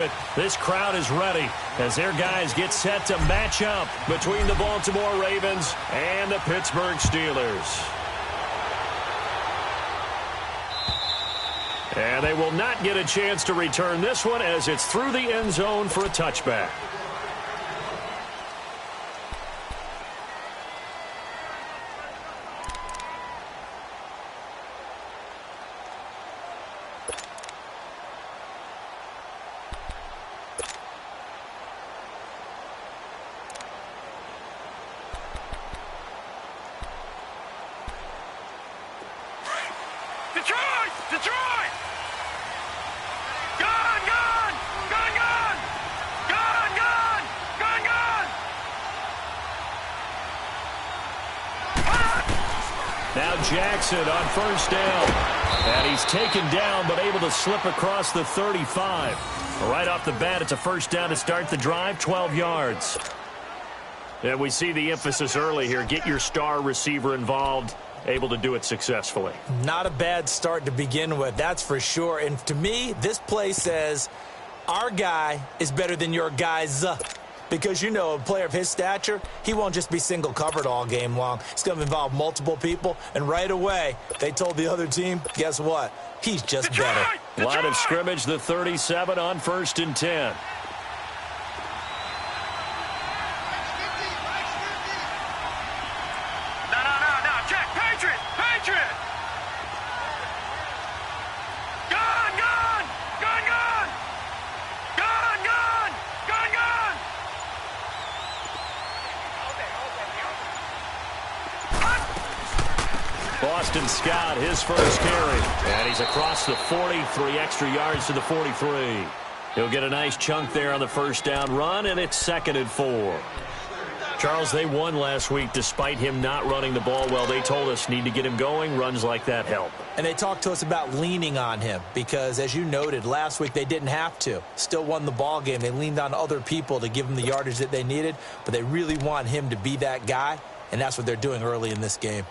it. This crowd is ready as their guys get set to match up between the Baltimore Ravens and the Pittsburgh Steelers. And they will not get a chance to return this one as it's through the end zone for a touchback. Now Jackson on first down. And he's taken down but able to slip across the 35. Right off the bat, it's a first down to start the drive, 12 yards. And we see the emphasis early here. Get your star receiver involved. Able to do it successfully. Not a bad start to begin with, that's for sure. And to me, this play says our guy is better than your guy's. Because, you know, a player of his stature, he won't just be single covered all game long. It's going to involve multiple people. And right away, they told the other team, guess what? He's just better. Line of scrimmage, the 37 on 1st and 10. Boston Scott, his first carry. And he's across the 40, 3 extra yards to the 43. He'll get a nice chunk there on the first down run, and it's 2nd and 4. Charles, they won last week despite him not running the ball well. They told us need to get him going. Runs like that help. And they talked to us about leaning on him because, as you noted, last week they didn't have to. Still won the ball game. They leaned on other people to give them the yardage that they needed, but they really want him to be that guy, and that's what they're doing early in this game.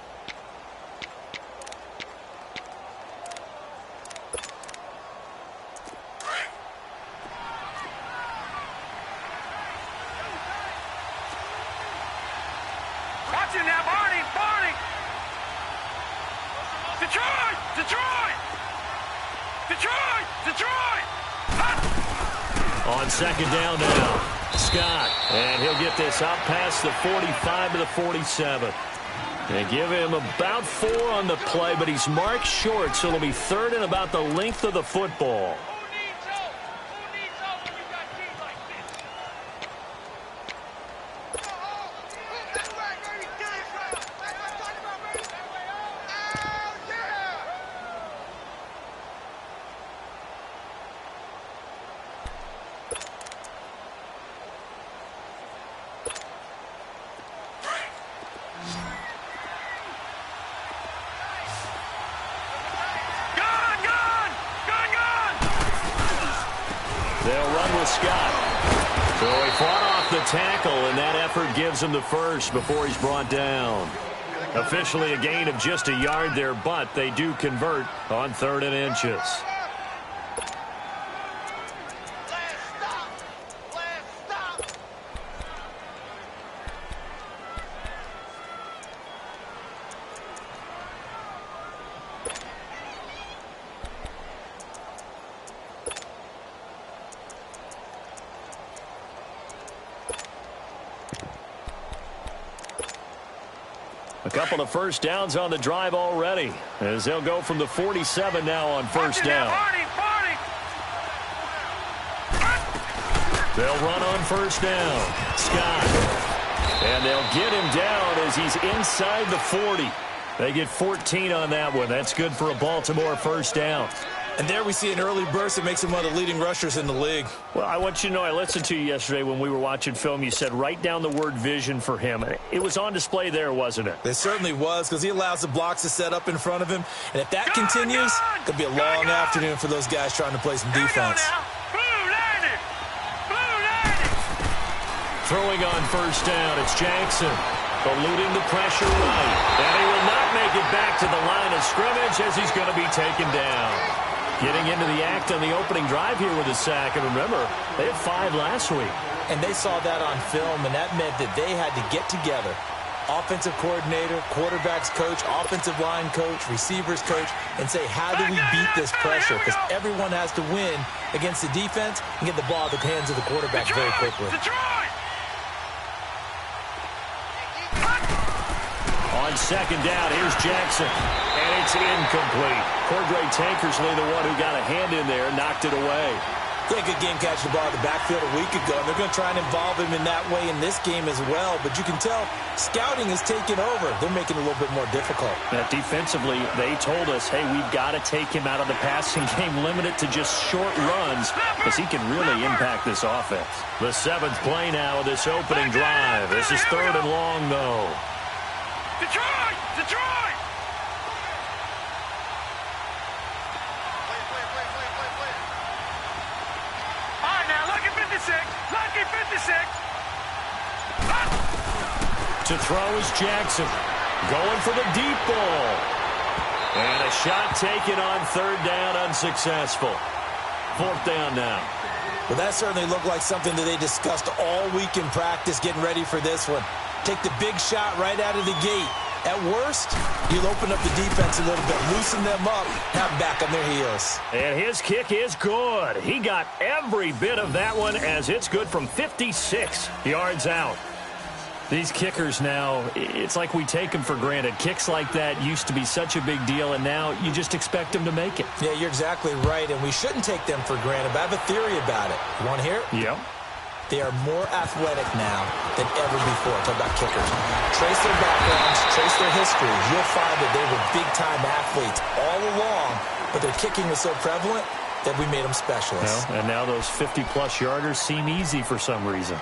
On 2nd down now, Scott, and he'll get this out past the 45 to the 47. They give him about 4 on the play, but he's marked short, so it'll be 3rd and about the length of the football. They'll run with Scott. So he fought off the tackle, and that effort gives him the first before he's brought down. Officially a gain of just a yard there, but they do convert on 3rd and inches. A couple of first downs on the drive already, as they'll go from the 47 now on first down. They'll run on first down. Scott. And they'll get him down as he's inside the 40. They get 14 on that one. That's good for a Baltimore first down. And there we see an early burst that makes him one of the leading rushers in the league. Well, I want you to know, I listened to you yesterday when we were watching film. You said write down the word vision for him. It was on display there, wasn't it? It certainly was, because he allows the blocks to set up in front of him. And if that continues, it could be a long afternoon for those guys trying to play some defense. Throwing on first down, it's Jackson. Eluding the pressure right. And he will not make it back to the line of scrimmage as he's going to be taken down. Getting into the act on the opening drive here with a sack. And remember, they had 5 last week. And they saw that on film, and that meant that they had to get together. Offensive coordinator, quarterback's coach, offensive line coach, receivers coach, and say, how do we beat this pressure? Because everyone has to win against the defense and get the ball out of the hands of the quarterback very quickly. On second down, here's Jackson. And it's incomplete. Cordray Tankersley, the one who got a hand in there, knocked it away. Yeah, good game catching the ball in the backfield a week ago, and they're going to try and involve him in that way in this game as well. But you can tell scouting is taking over. They're making it a little bit more difficult. Defensively, they told us, hey, we've got to take him out of the passing game, limit it to just short runs, because he can really impact this offense. The 7th play now of this opening drive. This is 3rd and long, though. Detroit! Detroit! All right, now, lucky 56. Lucky 56. To throw is Jackson. Going for the deep ball. And a shot taken on 3rd down, unsuccessful. 4th down now. Well, that certainly looked like something that they discussed all week in practice, getting ready for this one. Take the big shot right out of the gate. At worst, you'll open up the defense a little bit, loosen them up, have them back on their heels. And his kick is good. He got every bit of that one, as it's good from 56 yards out. These kickers now, it's like we take them for granted. Kicks like that used to be such a big deal, and now you just expect them to make it. Yeah, you're exactly right, and we shouldn't take them for granted, but I have a theory about it. You want to hear it? Yep. They are more athletic now than ever before. Talk about kickers. Trace their backgrounds, trace their histories. You'll find that they were big-time athletes all along, but their kicking was so prevalent that we made them specialists. Well, and now those 50-plus yarders seem easy for some reason.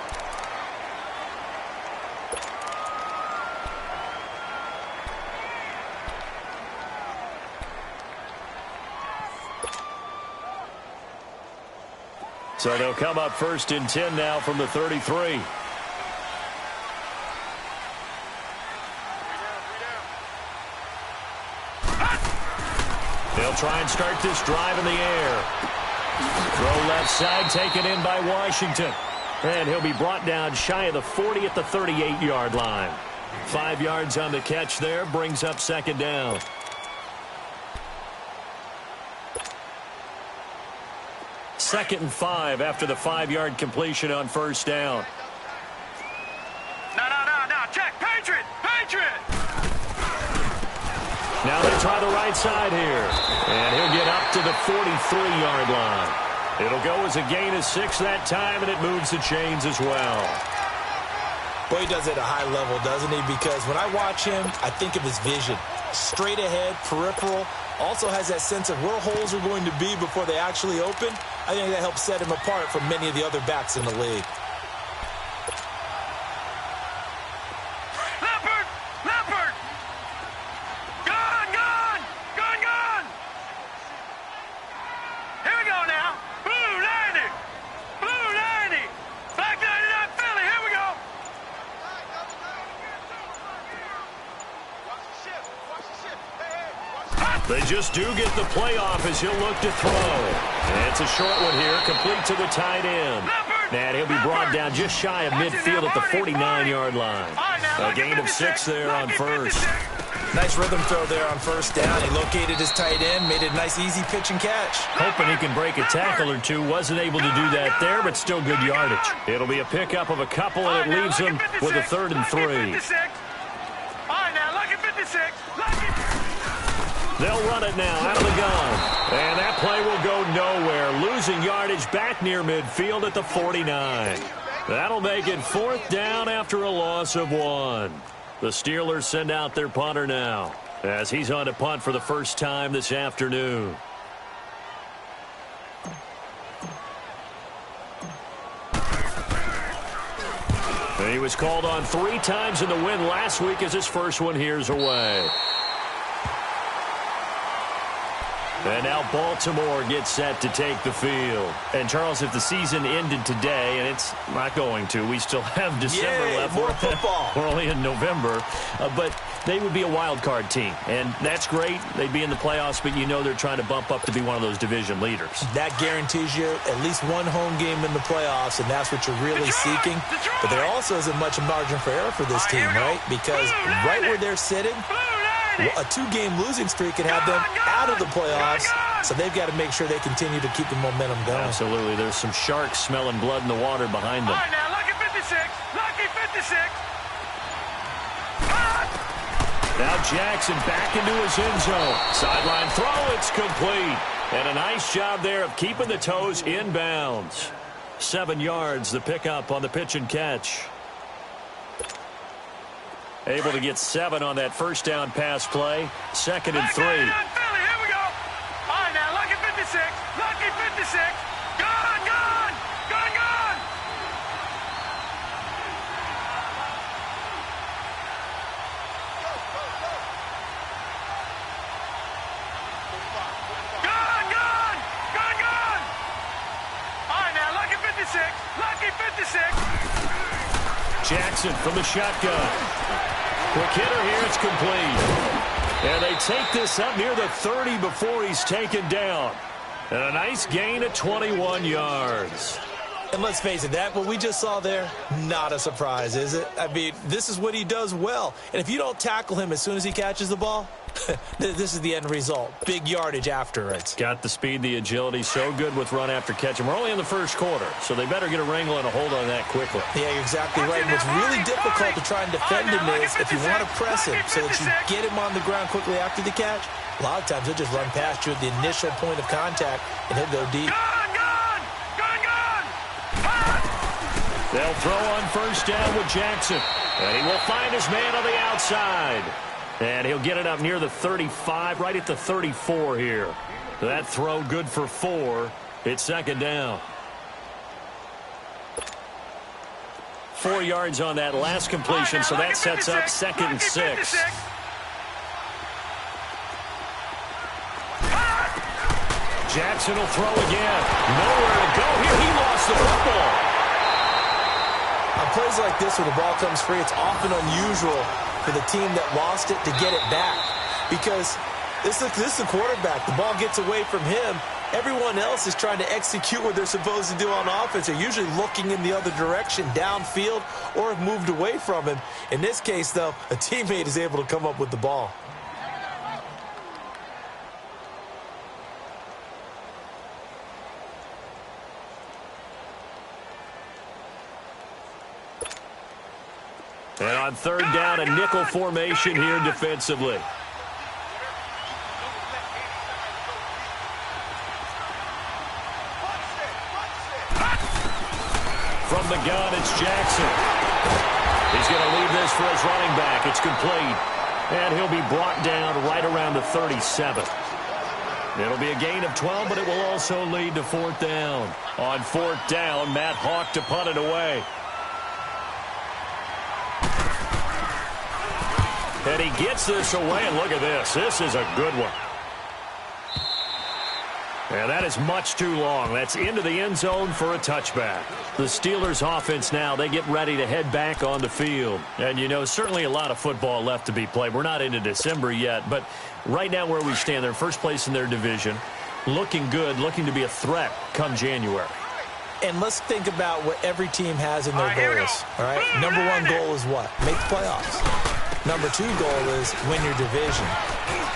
So they'll come up 1st and 10 now from the 33. They'll try and start this drive in the air. Throw left side, taken in by Washington. And he'll be brought down shy of the 40 at the 38-yard line. 5 yards on the catch there, brings up 2nd down. Second and 5 after the 5-yard completion on 1st down. No. Check. Patriot. Now they try the right side here. And he'll get up to the 43-yard line. It'll go as a gain of 6 that time, and it moves the chains as well. Boy, he does it at a high level, doesn't he? Because when I watch him, I think of his vision. Straight ahead, peripheral. Also has that sense of where holes are going to be before they actually open. I think that helps set him apart from many of the other backs in the league. Leopard! Gone! Here we go now. Blue 90! Black 99 Philly, here we go! They just do get the playoff as he'll look to throw. And it's a short one here, complete to the tight end. And he'll be brought down just shy of midfield at the 49-yard line. A gain of 6 there on 1st. Nice rhythm throw there on 1st down. He located his tight end, made it a nice easy pitch and catch. Hoping he can break a tackle or two. Wasn't able to do that there, but still good yardage. It'll be a pickup of a couple, and it leaves him with a 3rd and 3. All right, now, lucky 56. They'll run it now out of the gun. And that play will go nowhere. Losing yardage back near midfield at the 49. That'll make it 4th down after a loss of 1. The Steelers send out their punter now as he's on to punt for the first time this afternoon. And he was called on 3 times in the win last week as his first one here's away. And now Baltimore gets set to take the field. And, Charles, if the season ended today, and it's not going to, we still have December left. More football. We're only in November. But they would be a wild card team. And that's great. They'd be in the playoffs, but you know they're trying to bump up to be one of those division leaders. That guarantees you at least one home game in the playoffs, and that's what you're really seeking. But there also isn't much margin for error for this team, right? Because right where they're sitting, a 2-game losing streak could have them out of the playoffs, so they've got to make sure they continue to keep the momentum going. Absolutely. There's some sharks smelling blood in the water behind them. All right, now, lucky 56. Lucky 56. Now Jackson back into his end zone. Sideline throw, it's complete. And a nice job there of keeping the toes inbounds. 7 yards, the pickup on the pitch and catch. Able to get 7 on that first down pass play. 2nd and 3. Here we go. All right, now, lucky 56. Lucky 56. Gone, gone. Gone, gone. Gone, gone. Gone, gone. All right, now, lucky 56. Lucky 56. Jackson from the shotgun. Quick hitter here, it's complete. And they take this up near the 30 before he's taken down. And a nice gain of 21 yards. And let's face it, that what we just saw there, not a surprise, is it? I mean, this is what he does well. And if you don't tackle him as soon as he catches the ball, this is the end result. Big yardage after it. Got the speed, the agility, so good with run after catch. And we're only in the first quarter, so they better get a wrangle and a hold on that quickly. Yeah, you're exactly right. And what's really difficult to try and defend him is if you want to press him so that you get him on the ground quickly after the catch, a lot of times he'll just run past you at the initial point of contact, and he'll go deep. Gone, gone. Gone, gone. They'll throw on first down with Jackson. And he will find his man on the outside. And he'll get it up near the 35, right at the 34 here. That throw good for 4. It's 2nd down. 4 yards on that last completion, so that sets up 2nd and 6. Jackson will throw again. Nowhere to go here. He lost the football. On plays like this where the ball comes free, it's often unusual for the team that lost it to get it back. Because this is the quarterback. The ball gets away from him. Everyone else is trying to execute what they're supposed to do on offense. They're usually looking in the other direction, downfield, or have moved away from him. In this case, though, a teammate is able to come up with the ball. And on 3rd down, a nickel formation here defensively. From the gun, it's Jackson. He's going to leave this for his running back. It's complete. And he'll be brought down right around the 37. It'll be a gain of 12, but it will also lead to 4th down. On 4th down, Matt Hawk to punt it away. And he gets this away, and look at this. This is a good one. And that is much too long. That's into the end zone for a touchback. The Steelers offense now, they get ready to head back on the field. And, you know, certainly a lot of football left to be played. We're not into December yet, but right now where we stand, they're first place in their division. Looking good, looking to be a threat come January. And let's think about what every team has in their goals. All right, number 1 goal is what? Make the playoffs. Number 2 goal is win your division.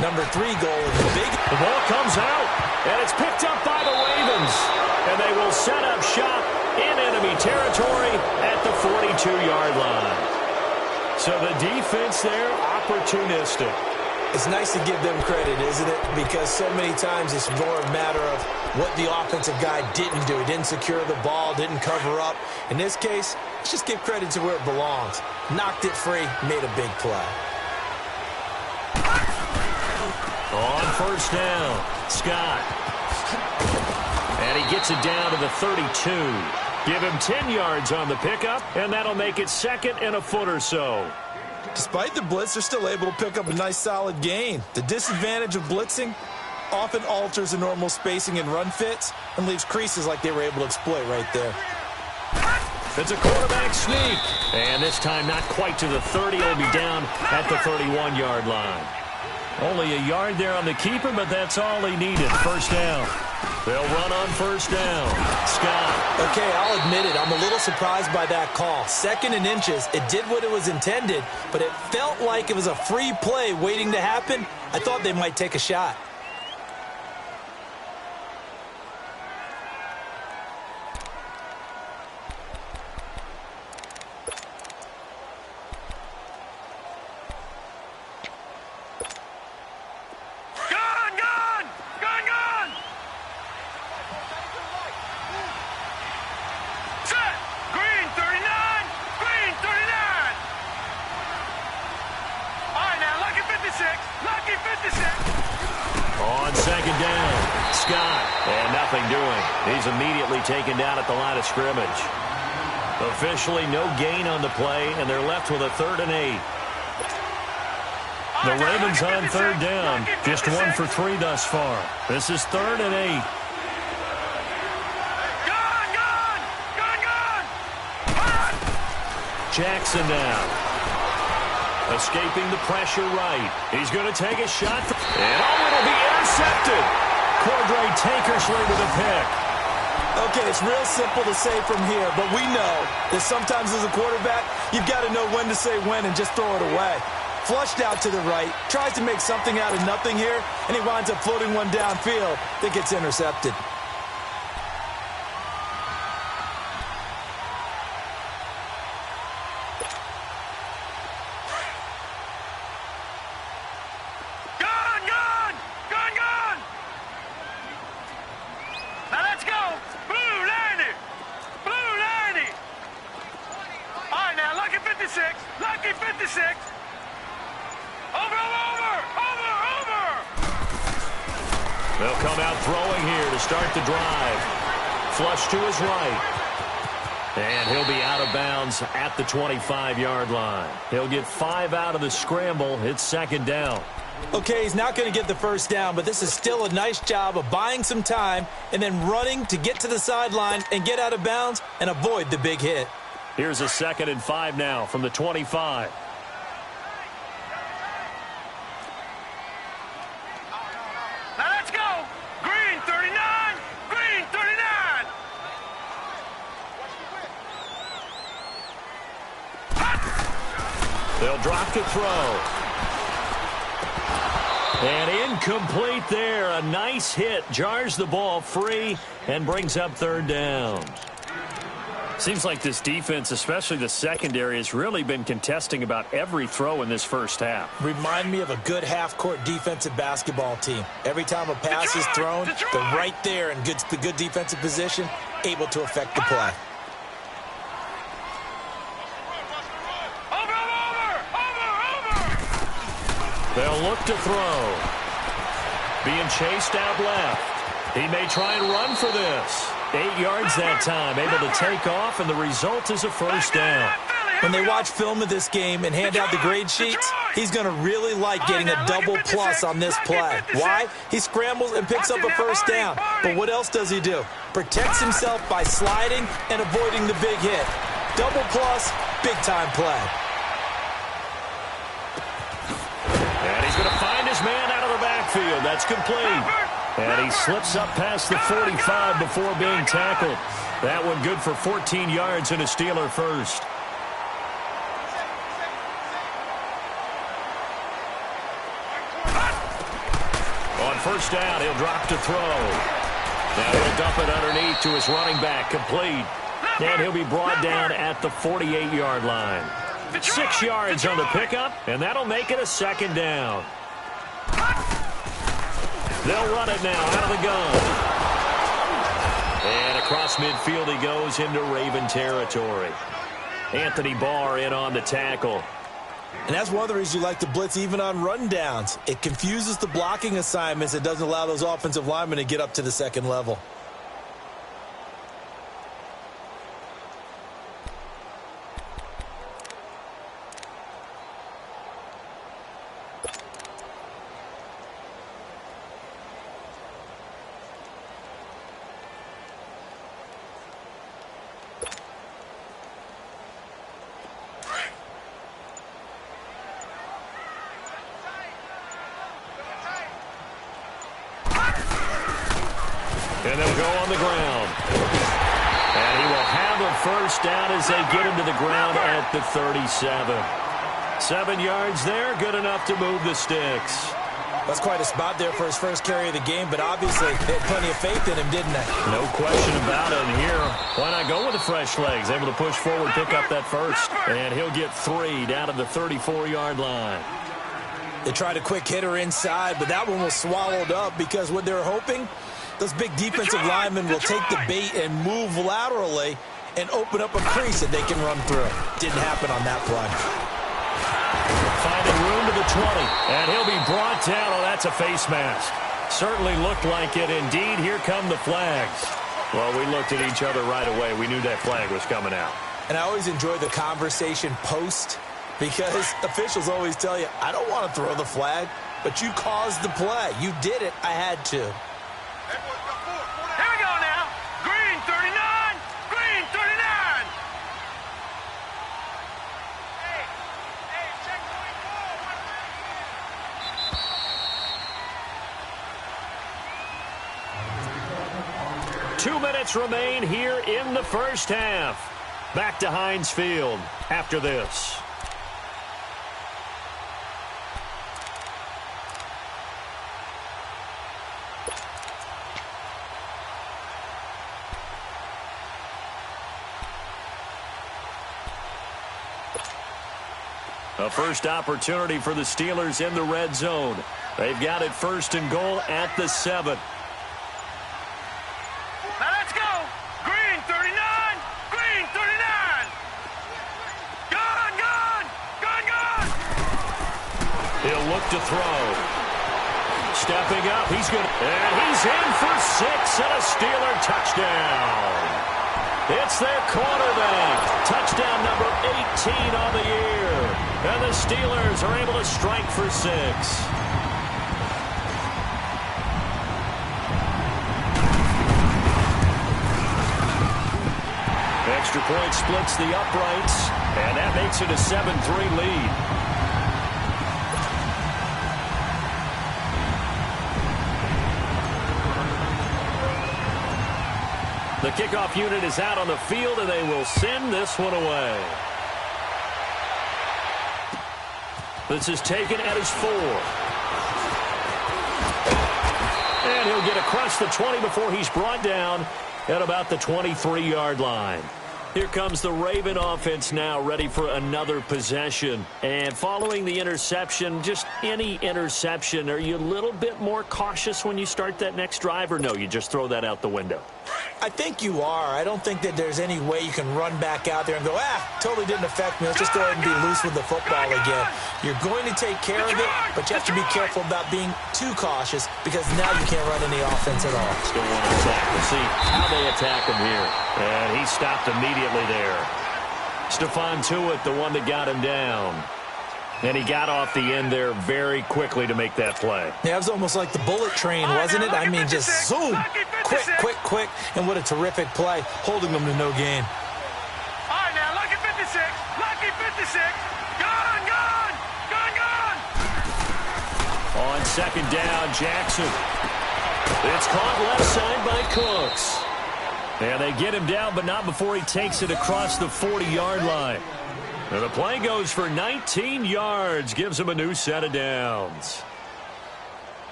Number 3 goal is big. The ball comes out, and it's picked up by the Ravens. And they will set up shop in enemy territory at the 42-yard line. So the defense there, opportunistic. It's nice to give them credit, isn't it? Because so many times it's more a matter of what the offensive guy didn't do. He didn't secure the ball, didn't cover up. In this case, let's just give credit to where it belongs. Knocked it free, made a big play. On first down, Scott. And he gets it down to the 32. Give him 10 yards on the pickup, and that'll make it 2nd and a foot or so. Despite the blitz, they're still able to pick up a nice solid gain. The disadvantage of blitzing, often alters the normal spacing and run fits and leaves creases like they were able to exploit right there. It's a quarterback sneak. And this time not quite to the 30. He'll be down at the 31-yard line. Only a yard there on the keeper, but that's all he needed. First down. They'll run on first down. Scott. Okay, I'll admit it. I'm a little surprised by that call. 2nd and inches. It did what it was intended, but it felt like it was a free play waiting to happen. I thought they might take a shot. On second down, Scott. And nothing doing. He's immediately taken down at the line of scrimmage. Officially no gain on the play, and they're left with a 3rd and 8. The Ravens on 3rd down. Just 1 for 3 thus far. This is 3rd and 8. Jackson now. Escaping the pressure right. He's going to take a shot. And it'll be intercepted. Cordray Tankersley with a pick. Okay, it's real simple to say from here, but we know that sometimes as a quarterback, you've got to know when to say when and just throw it away. Flushed out to the right, tries to make something out of nothing here, and he winds up floating one downfield that gets intercepted. Lucky 56. Over. They'll come out throwing here to start the drive. Flush to his right. And he'll be out of bounds at the 25-yard line. He'll get 5 out of the scramble. It's 2nd down. Okay, he's not going to get the first down, but this is still a nice job of buying some time and then running to get to the sideline and get out of bounds and avoid the big hit. Here's a 2nd and 5 now from the 25. Now let's go. Green 39. Green 39. They'll drop to throw. And incomplete there. A nice hit. Jars the ball free and brings up 3rd down. Seems like this defense, especially the secondary, has really been contesting about every throw in this first half. Remind me of a good half-court defensive basketball team. Every time a pass is thrown, they're right there in the good defensive position, able to affect the play. They'll look to throw. Being chased out left. He may try and run for this. 8 yards that time, able to take off, and the result is a first down. When they watch film of this game and hand out the grade sheets, he's going to really like getting a double plus on this play. Why? He scrambles and picks up a first down. But what else does he do? Protects himself by sliding and avoiding the big hit. Double plus, big-time play. And he's going to find his man out of the backfield. That's complete. And he slips up past the 45 before being tackled. That one good for 14 yards and a Steeler first. On first down, he'll drop to throw. Now he'll dump it underneath to his running back, complete. And he'll be brought down at the 48-yard line. 6 yards on the pickup, and that'll make it a 2nd down. They'll run it now out of the gun. And across midfield he goes into Raven territory. Anthony Barr in on the tackle. And that's one of the reasons you like to blitz even on rundowns. It confuses the blocking assignments. It doesn't allow those offensive linemen to get up to the second level. And they'll go on the ground. And he will have a first down as they get him to the ground at the 37. 7 yards there, good enough to move the sticks. That's quite a spot there for his first carry of the game, but obviously they had plenty of faith in him, didn't they? No question about it. And here, why not go with the fresh legs? Able to push forward, pick up that first. And he'll get 3 down to the 34-yard line. They tried a quick hitter inside, but that one was swallowed up because what they're hoping, those big defensive linemen will take the bait and move laterally and open up a crease that they can run through. Didn't happen on that play. Finding room to the 20, and he'll be brought down. Oh, that's a face mask. Certainly looked like it. Indeed, here come the flags. Well, we looked at each other right away. We knew that flag was coming out. And I always enjoy the conversation post because officials always tell you, I don't want to throw the flag, but you caused the play. You did it. I had to. Here we go now. Green 39. Green 39. Hey, check 24. 2 minutes remain here in the first half. Back to Heinz Field after this. A first opportunity for the Steelers in the red zone. They've got it first and goal at the 7. Now let's go. Green 39. Green 39. Gun, gun. Gun, gun. He'll look to throw. Stepping up. He's good. And he's in for 6 and a Steeler touchdown. It's their quarterback. Touchdown number 18 on the year. And the Steelers are able to strike for 6. Extra point splits the uprights, and that makes it a 7-3 lead. The kickoff unit is out on the field, and they will send this one away. This is taken at his 4. And he'll get across the 20 before he's brought down at about the 23-yard line. Here comes the Raven offense now, ready for another possession. And following the interception, just any interception, are you a little bit more cautious when you start that next drive, or no, you just throw that out the window? I think you are. I don't think that there's any way you can run back out there and go, totally didn't affect me. Let's just go ahead and be loose with the football again. You're going to take care of it, but you have to be careful about being too cautious because now you can't run any offense at all. Still want to attack. We'll see how they attack him here. And he stopped immediately there. Stephon Tuitt, the one that got him down. And he got off the end there very quickly to make that play. Yeah, it was almost like the bullet train, wasn't it? I mean, just zoom, quick, and what a terrific play, holding them to no gain. All right, now, lucky 56. Lucky 56. Gun, gun. Gun, gun. On second down, Jackson. It's caught left side by Cooks. And they get him down, but not before he takes it across the 40-yard line. And the play goes for 19 yards, gives him a new set of downs.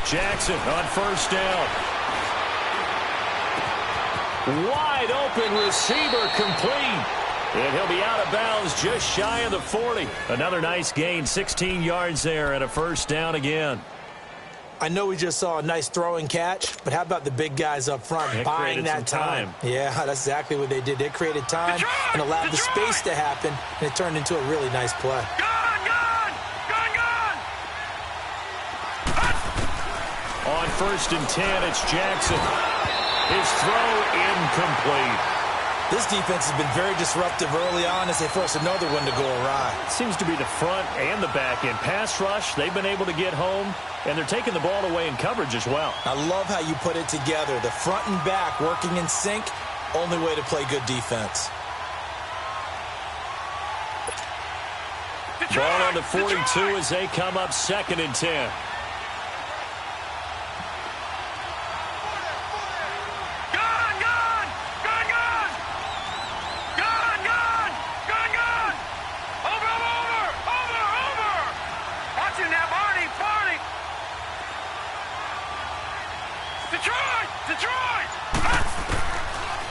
Jackson on first down. Wide open receiver complete. And he'll be out of bounds just shy of the 40. Another nice gain, 16 yards there and a first down again. I know we just saw a nice throwing catch, but how about the big guys up front buying that time? Yeah, that's exactly what they did. They created time and allowed the space to happen, and it turned into a really nice play. Gun, gun, gun, gun. On first and 10. It's Jackson. His throw incomplete. This defense has been very disruptive early on as they force another one to go awry. Seems to be the front and the back end. Pass rush, they've been able to get home, and they're taking the ball away in coverage as well. I love how you put it together. The front and back working in sync, only way to play good defense. Ball on the 42 as they come up second and 10.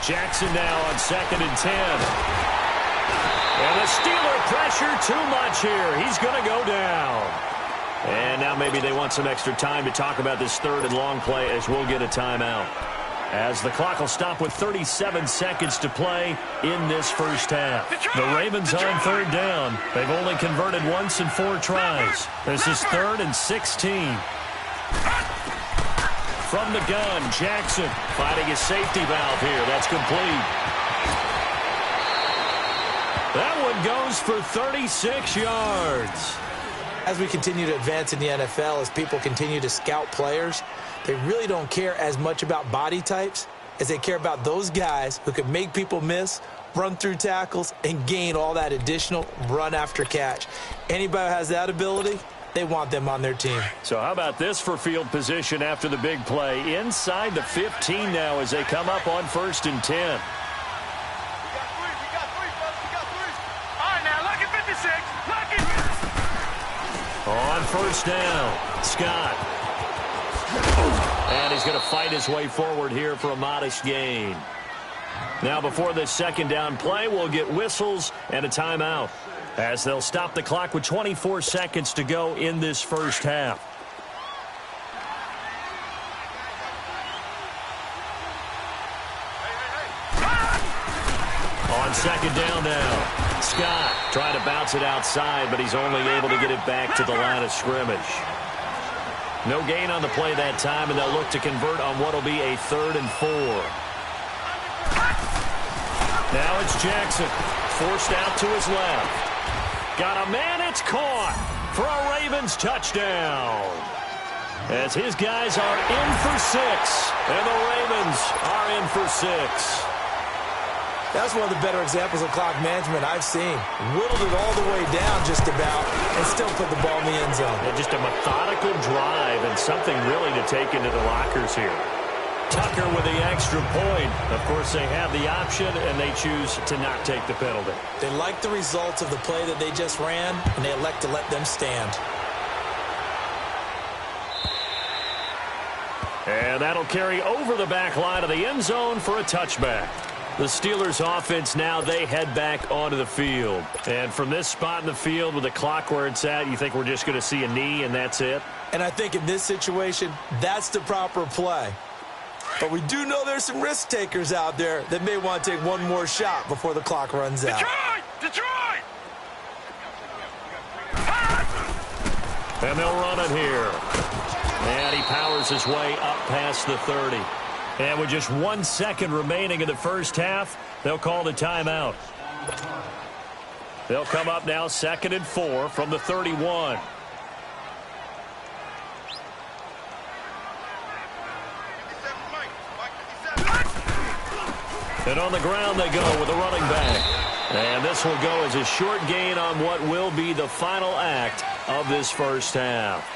Jackson now on second and 10. And the Steeler pressure too much here. He's going to go down. And now maybe they want some extra time to talk about this third and long play as we'll get a timeout. As the clock will stop with 37 seconds to play in this first half. The Ravens on third down. They've only converted once in 4 tries. This is 3rd and 16. From the gun, Jackson finding his safety valve here. That's complete. That one goes for 36 yards. As we continue to advance in the NFL, as people continue to scout players, they really don't care as much about body types as they care about those guys who can make people miss, run through tackles, and gain all that additional run after catch. Anybody who has that ability, they want them on their team. So how about this for field position after the big play? Inside the 15 now as they come up on 1st and 10. All right, now, lucky 56. Lucky. On 1st down, Scott. And he's going to fight his way forward here for a modest gain. Now before this 2nd down play, we'll get whistles and a timeout, as they'll stop the clock with 24 seconds to go in this first half. On 2nd down now, Scott trying to bounce it outside, but he's only able to get it back to the line of scrimmage. No gain on the play that time, and they'll look to convert on what will be a 3rd and 4. Now it's Jackson, forced out to his left. Got a man, it's caught for a Ravens touchdown. As his guys are in for 6, and the Ravens are in for 6. That's one of the better examples of clock management I've seen. Whittled it all the way down just about and still put the ball in the end zone. Yeah, just a methodical drive and something really to take into the lockers here. Tucker with the extra point. Of course, they have the option, and they choose to not take the penalty. They like the results of the play that they just ran, and they elect to let them stand. And that'll carry over the back line of the end zone for a touchback. The Steelers offense now, they head back onto the field. And from this spot in the field with the clock where it's at, you think we're just going to see a knee and that's it? And I think in this situation, that's the proper play. But we do know there's some risk takers out there that may want to take one more shot before the clock runs out. Detroit! And they'll run it here. And he powers his way up past the 30. And with just 1 second remaining in the first half, they'll call the timeout. They'll come up now 2nd and 4 from the 31. And on the ground they go with a running back. And this will go as a short gain on what will be the final act of this first half.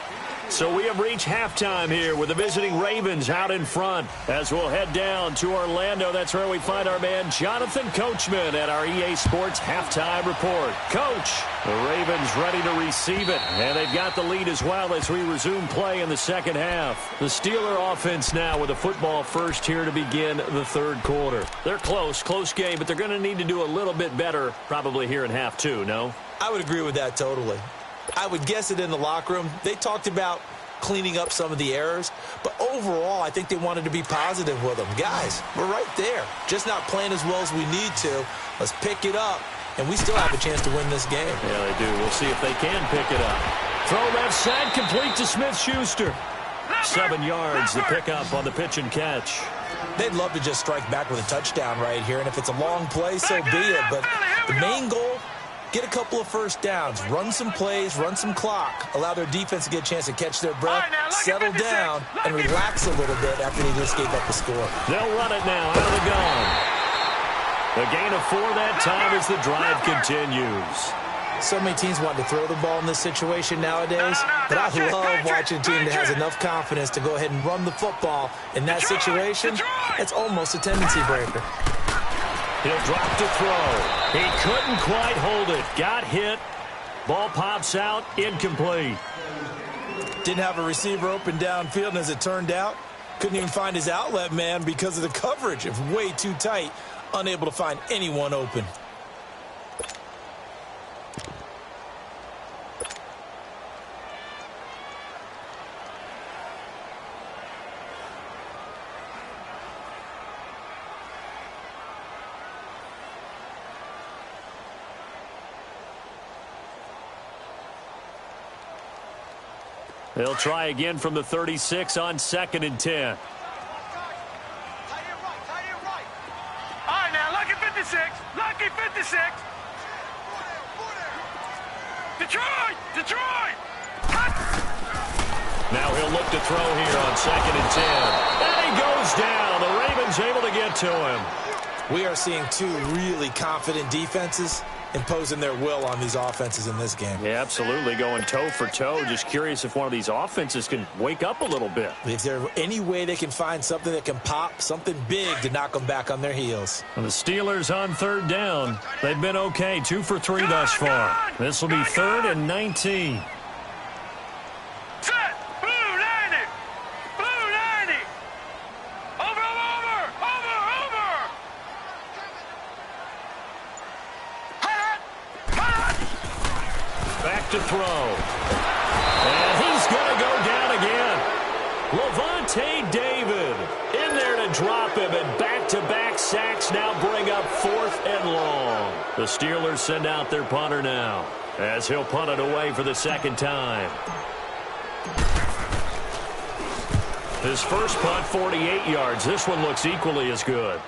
So we have reached halftime here with the visiting Ravens out in front. As we'll head down to Orlando, that's where we find our man Jonathan Coachman at our EA Sports Halftime Report. Coach, the Ravens ready to receive it, and they've got the lead as well as we resume play in the second half. The Steeler offense now with a football first here to begin the third quarter. They're close game, but they're going to need to do a little bit better probably here in half two, no? I would agree with that totally. I would guess it in the locker room. They talked about cleaning up some of the errors, but overall, I think they wanted to be positive with them. Guys, we're right there. Just not playing as well as we need to. Let's pick it up, and we still have a chance to win this game. Yeah, they do. We'll see if they can pick it up. Throw left side, complete to Smith-Schuster. 7 yards, the pickup on the pitch and catch. They'd love to just strike back with a touchdown right here, and if it's a long play, so be it. But the main goal, get a couple of first downs, run some plays, run some clock, allow their defense to get a chance to catch their breath, settle down, and relax a little bit after they just gave up the score. They'll run it now out of the gun. A gain of 4 that time as the drive continues. So many teams want to throw the ball in this situation nowadays, but I love watching a team that has enough confidence to go ahead and run the football in that situation. It's almost a tendency breaker. He'll drop to throw. He couldn't quite hold it. Got hit. Ball pops out. Incomplete. Didn't have a receiver open downfield, and as it turned out, couldn't even find his outlet man because of the coverage. It was way too tight. Unable to find anyone open. They'll try again from the 36 on 2nd and 10. All right, now, lucky 56. Lucky 56. Detroit! Detroit! Now he'll look to throw here on 2nd and 10. And he goes down. The Ravens able to get to him. We are seeing 2 really confident defenses imposing their will on these offenses in this game. Yeah, absolutely. Going toe for toe. Just curious if one of these offenses can wake up a little bit. Is there any way they can find something that can pop, something big to knock them back on their heels? Well, the Steelers on 3rd down. They've been okay. 2 for 3 thus far. This will be 3rd and 19. Set! Blue 90! Blue 90! Over! Back to throw. And he's going to go down again. Levante David in there to drop him, and back-to-back sacks now bring up 4th and long. The Steelers send out their punter now as he'll punt it away for the 2nd time. His first punt, 48 yards. This one looks equally as good.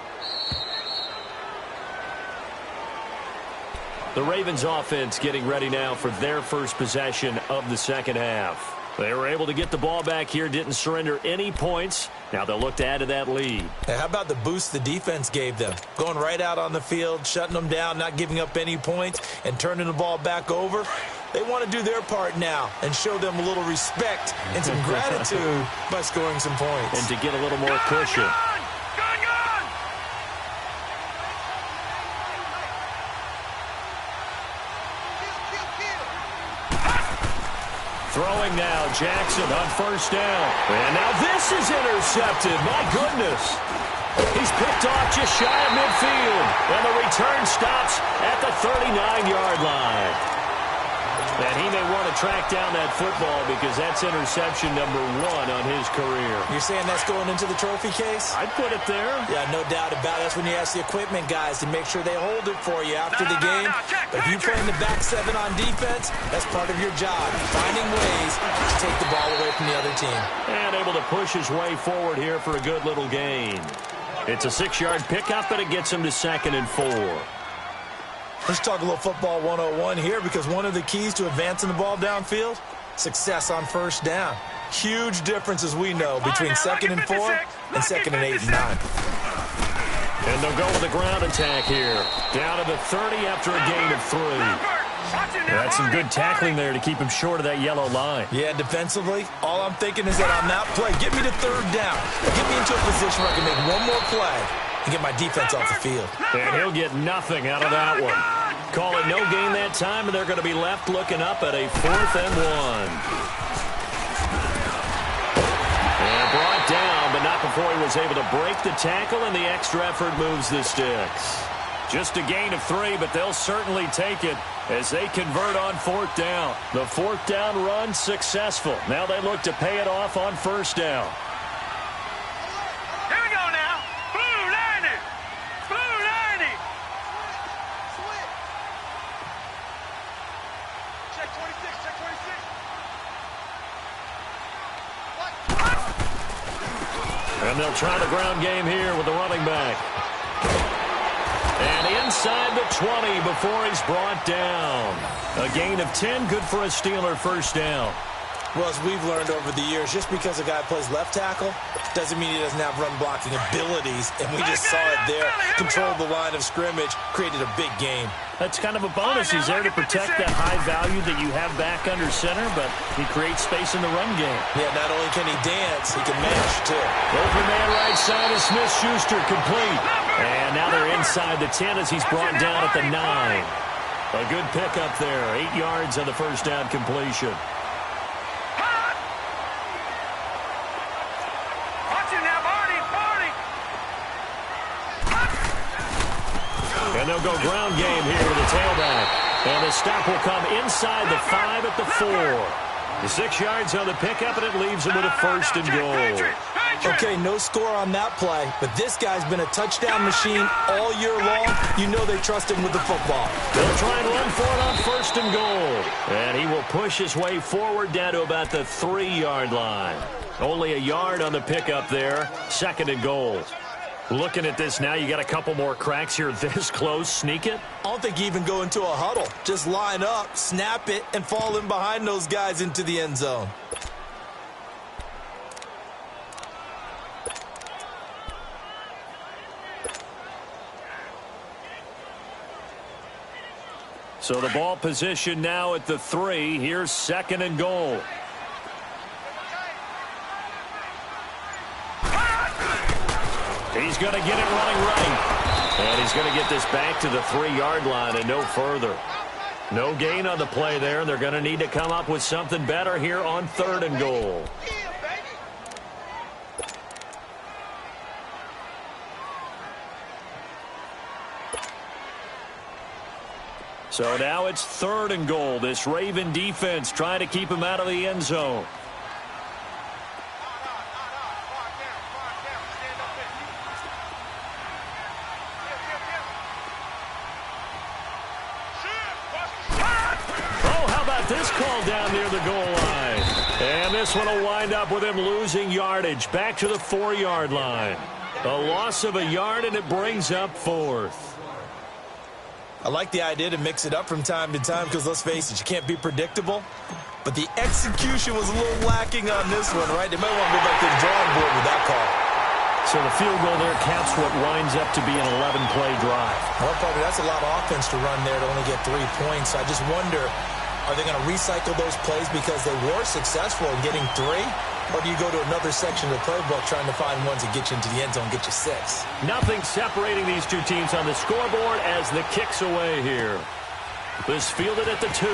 The Ravens offense getting ready now for their first possession of the 2nd half. They were able to get the ball back here, didn't surrender any points. Now they'll look to add to that lead. And how about the boost the defense gave them? Going right out on the field, shutting them down, not giving up any points, and turning the ball back over. They want to do their part now and show them a little respect and some gratitude by scoring some points. And to get a little more cushion. Throwing now, Jackson on 1st down. And now this is intercepted. My goodness. He's picked off just shy of midfield. And the return stops at the 39-yard line. And he may want to track down that football because that's interception number 1 on his career. You're saying that's going into the trophy case? I'd put it there. Yeah, no doubt about it. That's when you ask the equipment guys to make sure they hold it for you after the game. But if you play in the back 7 on defense, that's part of your job, finding ways to take the ball away from the other team. And able to push his way forward here for a good little gain. It's a 6-yard pickup, and it gets him to 2nd and 4. Let's talk a little football 101 here, because one of the keys to advancing the ball downfield, success on 1st down. Huge difference, as we know, between 2nd and 4 and 2nd and 8 and 9. And they'll go with a ground attack here. Down to the 30 after a gain of 3. That's some good tackling there to keep him short of that yellow line. Yeah, defensively, all I'm thinking is that on that play, get me to 3rd down. Get me into a position where I can make one more play and get my defense off the field. And he'll get nothing out of that one. Call it no gain that time, and they're going to be left looking up at a 4th and 1. And brought down, but not before he was able to break the tackle, and the extra effort moves the sticks. Just a gain of 3, but they'll certainly take it as they convert on 4th down. The 4th down run successful. Now they look to pay it off on 1st down. Here we go now. Blue 90. Blue 90. Check 26. Check 26. What? And they'll try the ground game here with the running back. And inside the 20 before he's brought down. A gain of 10, good for a Steeler first down. Well, as we've learned over the years, just because a guy plays left tackle doesn't mean he doesn't have run-blocking abilities, and we just saw it there. Controlled the line of scrimmage, created a big game. That's kind of a bonus. He's there to protect that high value that you have back under center, but he creates space in the run game. Yeah, not only can he dance, he can mash, too. Open man right side is Smith-Schuster, complete. And now they're inside the 10 as he's brought down at the 9. A good pickup there, 8 yards on the first down completion. And they'll go ground game here with the tailback. And the stop will come inside the 5 at the 4. The 6 yards on the pickup, and it leaves him with a first and goal. Okay, no score on that play, but this guy's been a touchdown machine all year long. You know they trust him with the football. They'll try and run for it on first and goal. And he will push his way forward down to about the 3-yard line. Only a yard on the pickup there. Second and goal. Looking at this now, you got a couple more cracks here this close. Sneak it? I don't think you even go into a huddle. Just line up, snap it, and fall in behind those guys into the end zone. So the ball position now at the 3. Here's second and goal. He's going to get it running right. And he's going to get this back to the 3-yard line and no further. No gain on the play there, and they're going to need to come up with something better here on third and goal. So now it's third and goal. This Raven defense trying to keep him out of the end zone. This call down near the goal line. And this one will wind up with him losing yardage back to the 4-yard line. A loss of a yard, and it brings up fourth. I like the idea to mix it up from time to time because, let's face it, you can't be predictable. But the execution was a little lacking on this one, right? They might want to go back to the drawing board with that call. So the field goal there caps what winds up to be an 11-play drive. Well, partner, that's a lot of offense to run there to only get 3 points. I just wonder, are they going to recycle those plays because they were successful in getting 3? Or do you go to another section of the playbook trying to find ones that get you into the end zone, get you 6? Nothing separating these two teams on the scoreboard as the kick's away here. This fielded at the 2.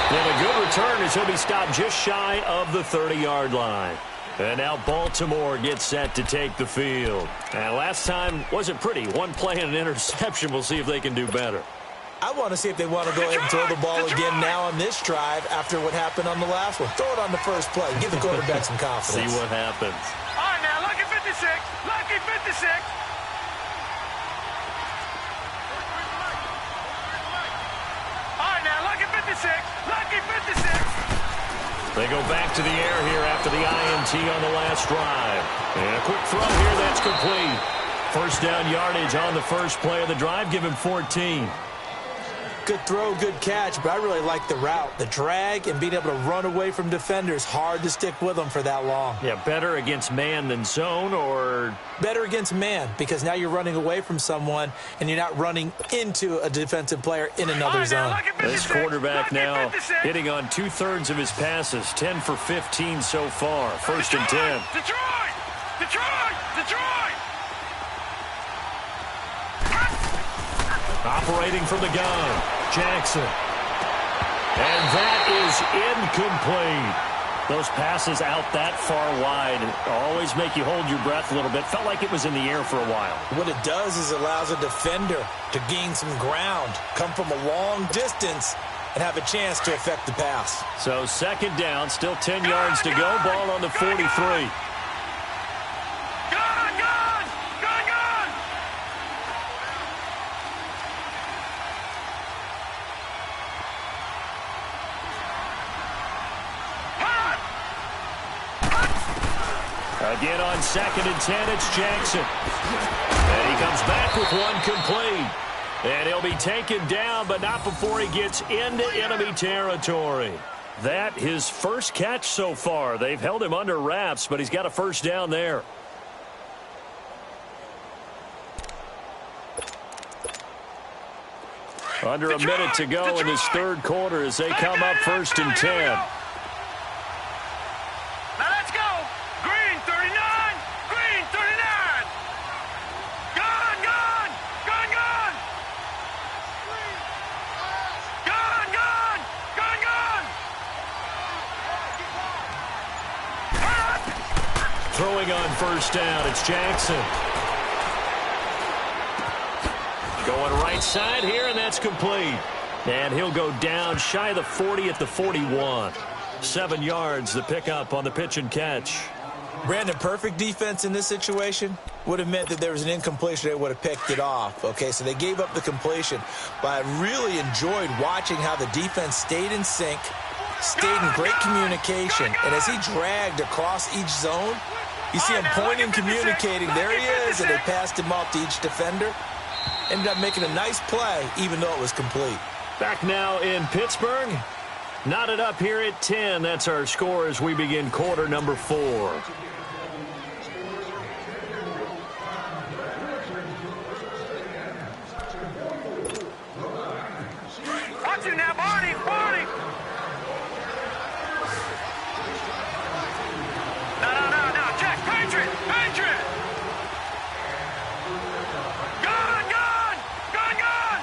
And a good return as he'll be stopped just shy of the 30-yard line. And now Baltimore gets set to take the field. And last time wasn't pretty. 1 play and an interception. We'll see if they can do better. I want to see if they want to go ahead and throw the ball again now on this drive after what happened on the last one. Throw it on the first play. Give the quarterback some confidence. See what happens. All right, now, lucky 56. Lucky 56. All right, now, lucky 56. Lucky 56. They go back to the air here after the INT on the last drive. And a quick throw here that's complete. First down yardage on the first play of the drive. Give him 14. Good throw, good catch, but I really like the route. The drag and being able to run away from defenders, hard to stick with them for that long. Yeah, better against man than zone, or? Better against man, because now you're running away from someone and you're not running into a defensive player in another zone. This quarterback now hitting on 2/3 of his passes, 10 for 15 so far. First and 10. Detroit! Detroit! Detroit! Operating from the gun, Jackson. And that is incomplete. Those passes out that far wide always make you hold your breath a little bit. Felt like it was in the air for a while. What it does is it allows a defender to gain some ground, come from a long distance, and have a chance to affect the pass. So second down, still 10 yards to go. Ball on the 43. Again on 2nd and 10, it's Jackson. And he comes back with one complete. And he'll be taken down, but not before he gets into enemy territory. That his first catch so far. They've held him under wraps, but he's got a first down there. Under a minute to go in this third quarter as they come up 1st and 10. Now let's go. Green 39. Green 39. Gone, gone. Gone, gone. Gone, gone. Gone, gone. Throwing on 1st down, it's Jackson. Going right side here, and that's complete. And he'll go down shy of the 40 at the 41. 7 yards, the pickup on the pitch and catch. Brandon, perfect defense in this situation would have meant that there was an incompletion. They would have picked it off. Okay, so they gave up the completion. But I really enjoyed watching how the defense stayed in sync, stayed in great communication. And as he dragged across each zone, you see him pointing, communicating. There he is, and they passed him off to each defender. Ended up making a nice play, even though it was complete. Back now in Pittsburgh. Knotted up here at 10. That's our score as we begin quarter number 4. Watch it now, Barney, Barney. No, Jack, Patriot, Patriot. Gone, gone, gone, gone.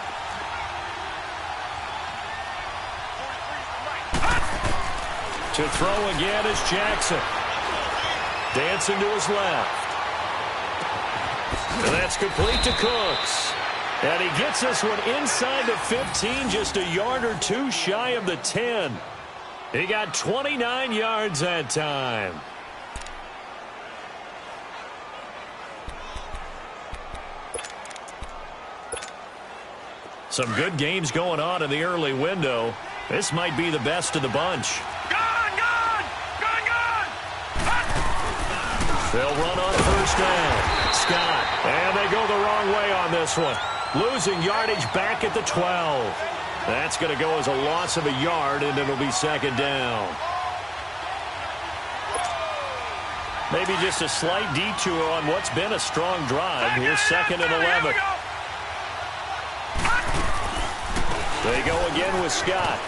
To throw again is Jackson. Dancing to his left. And that's complete to Cooks. And he gets this one inside the 15, just a yard or two shy of the 10. He got 29 yards that time. Some good games going on in the early window. This might be the best of the bunch. Gone, gone, gone, gone. They'll run on 1st down. Scott. And they go the wrong way on this one. Losing yardage back at the 12. That's going to go as a loss of a yard, and it'll be 2nd down. Maybe just a slight detour on what's been a strong drive. Here's 2nd and 11. They go again with Scott.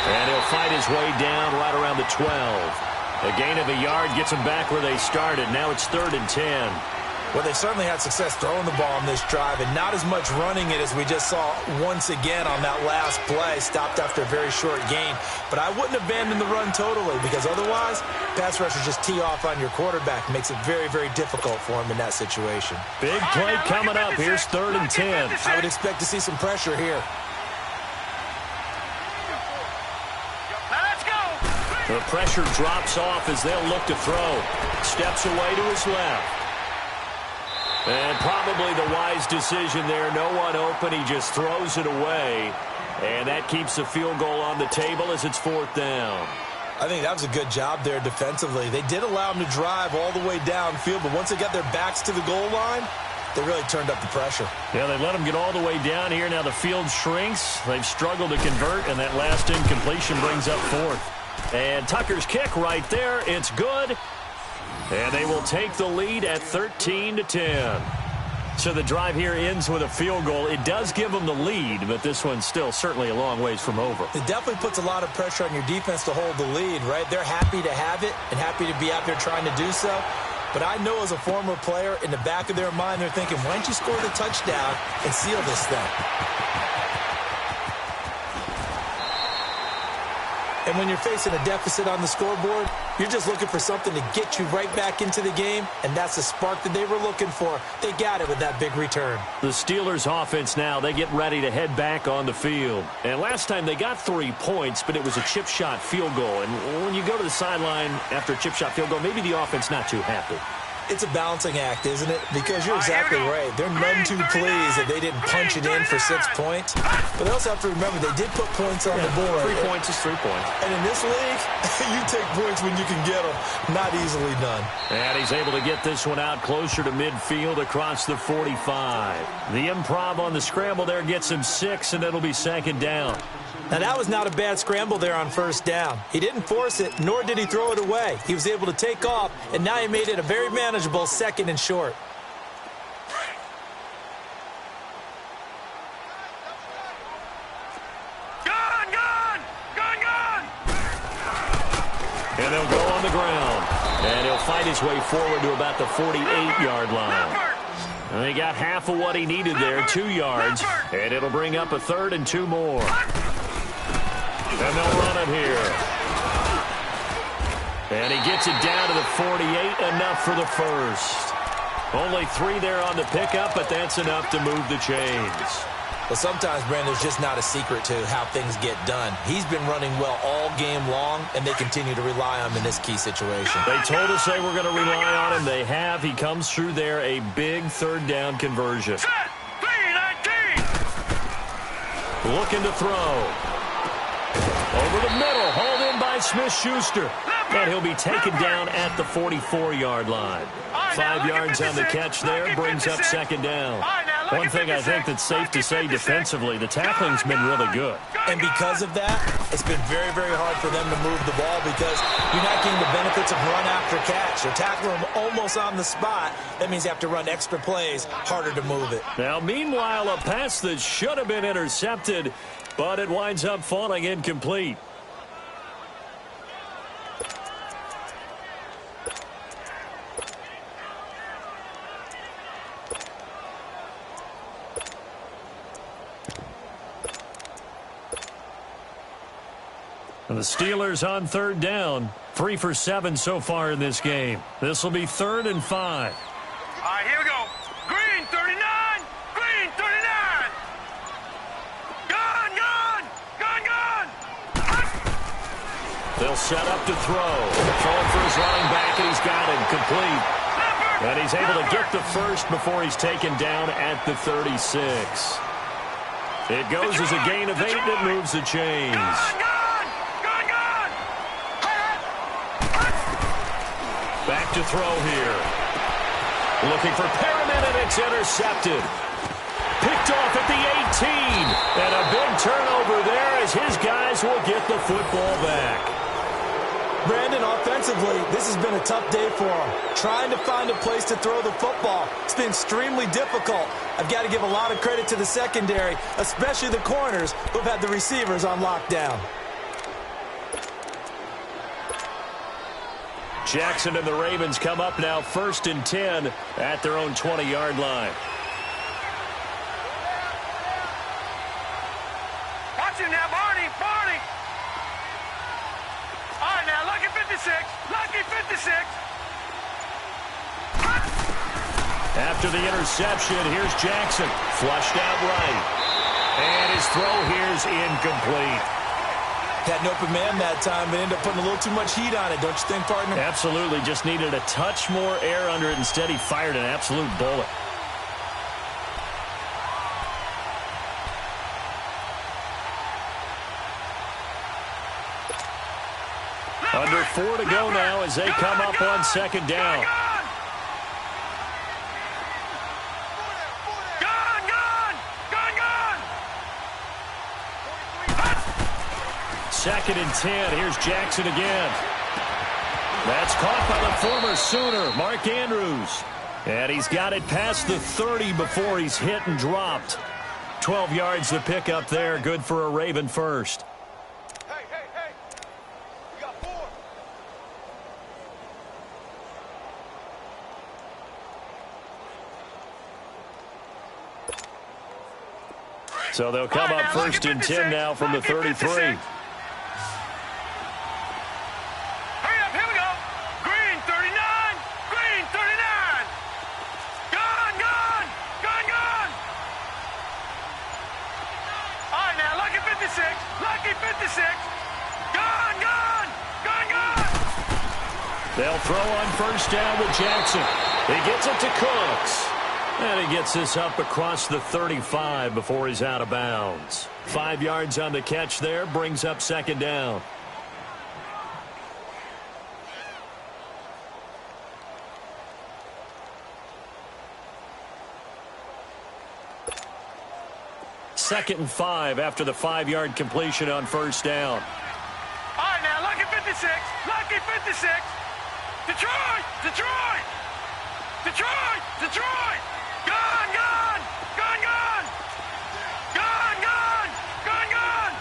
And he'll fight his way down right around the 12. A gain of a yard gets him back where they started. Now it's 3rd and 10. Well, they certainly had success throwing the ball on this drive and not as much running it as we just saw once again on that last play. Stopped after a very short gain. But I wouldn't abandon the run totally because otherwise, pass rushers just tee off on your quarterback. Makes it very, very difficult for him in that situation. Big play coming up. Here's 3rd and 10. I would expect to see some pressure here. The pressure drops off as they'll look to throw. Steps away to his left. And probably the wise decision there. No one open. He just throws it away. And that keeps the field goal on the table as it's 4th down. I think that was a good job there defensively. They did allow him to drive all the way downfield, but once they got their backs to the goal line, they really turned up the pressure. Yeah, they let him get all the way down here. Now the field shrinks. They've struggled to convert, and that last incompletion brings up 4th. And Tucker's kick right there. It's good. And they will take the lead at 13-10. So the drive here ends with a field goal. It does give them the lead, but this one's still certainly a long ways from over. It definitely puts a lot of pressure on your defense to hold the lead, right? They're happy to have it and happy to be out there trying to do so. But I know as a former player, in the back of their mind, they're thinking, why don't you score the touchdown and seal this thing? And when you're facing a deficit on the scoreboard, you're just looking for something to get you right back into the game, and that's the spark that they were looking for. They got it with that big return. The Steelers' offense now, they get ready to head back on the field. And last time they got 3 points, but it was a chip shot field goal. And when you go to the sideline after a chip shot field goal, maybe the offense not too happy. It's a balancing act, isn't it? Because you're exactly right. They're none too pleased that they didn't punch it in for 6 points. But they also have to remember they did put points on the board. 3 points is 3 points. And in this league, you take points when you can get them. Not easily done. And he's able to get this one out closer to midfield across the 45. The improv on the scramble there gets him 6, and it'll be second down. Now, that was not a bad scramble there on first down. He didn't force it, nor did he throw it away. He was able to take off, and now he made it a very manageable 2nd and short. And they'll go on the ground. And he'll fight his way forward to about the 48-yard line. And he got half of what he needed there, 2 yards. And it'll bring up a 3rd and 2 more. And they'll run it here. And he gets it down to the 48, enough for the first. Only 3 there on the pickup, but that's enough to move the chains. Well, sometimes, Brandon, there's just not a secret to how things get done. He's been running well all game long, and they continue to rely on him in this key situation. They told us they were going to rely on him. They have. He comes through there, a big 3rd down conversion. Looking to throw. Over the middle, hauled in by Smith-Schuster. And he'll be taken down at the 44-yard line. 5 yards on the catch there, brings up 2nd down. One thing I think that's safe to say defensively, the tackling's been really good. And because of that, it's been very, very hard for them to move the ball because you're not getting the benefits of run after catch. You're tackling them almost on the spot. That means you have to run extra plays, harder to move it. Now, meanwhile, a pass that should have been intercepted, but it winds up falling incomplete. And the Steelers on 3rd down. 3 for 7 so far in this game. This will be 3rd and 5. All right, here we go. Green 39. Green 39. Gun. They'll set up to throw. Throwing for his running back, and he's got it complete. And he's able to get the first before he's taken down at the 36. It goes as a gain of 8 that moves the chains. Back to throw here. Looking for Perriman, and it's intercepted. Picked off at the 18. And a big turnover there as his guys will get the football back. Brandon, offensively, this has been a tough day for him. Trying to find a place to throw the football. It's been extremely difficult. I've got to give a lot of credit to the secondary, especially the corners who've had the receivers on lockdown. Jackson and the Ravens come up now 1st and 10 at their own 20-yard line. Watch him now, Barney. All right, now, lucky 56. Lucky 56. After the interception, here's Jackson. Flushed out right. And his throw here's incomplete. Had an open man that time, but ended up putting a little too much heat on it, don't you think, partner? Absolutely. Just needed a touch more air under it. Instead, he fired an absolute bullet. Under 4 to go now as they come up on 2nd down. Second and 10. Here's Jackson again. That's caught by the former Sooner, Mark Andrews. And he's got it past the 30 before he's hit and dropped. 12 yards to pick up there. Good for a Raven first. Hey. We got 4. So they'll come up 1st and 10 now from the 33. They'll throw on 1st down with Jackson. He gets it to Cooks. And he gets this up across the 35 before he's out of bounds. 5 yards on the catch there, brings up second down. Second and 5 after the 5-yard completion on first down. All right, now, lucky 56. Lucky 56. Detroit! Detroit! Detroit! Detroit! Gone! Gone! Gone! Gone! Gone! Gone! Gone!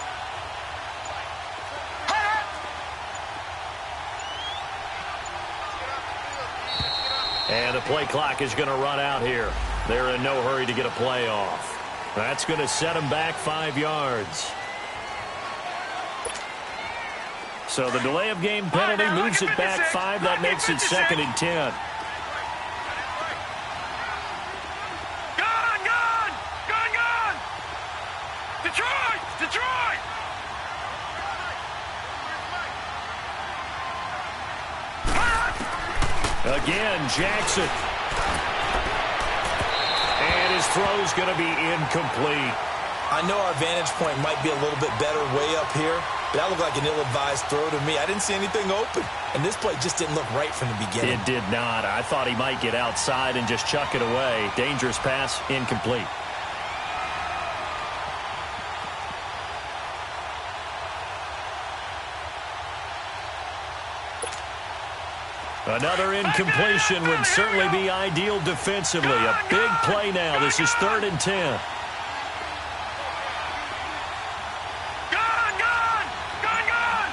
Gone! And the play clock is going to run out here. They're in no hurry to get a play off. That's going to set them back 5 yards. So the delay of game penalty moves it back 5. That makes it 2nd and 10. Gone! Gone! Gone! Gone! Detroit! Detroit! Again, Jackson. And his throw's going to be incomplete. I know our vantage point might be a little bit better way up here, but that looked like an ill-advised throw to me. I didn't see anything open, and this play just didn't look right from the beginning. It did not. I thought he might get outside and just chuck it away. Dangerous pass, incomplete. Another incompletion would certainly be ideal defensively. A big play now. This is 3rd and 10. Gone! Gone! Gone! Gone!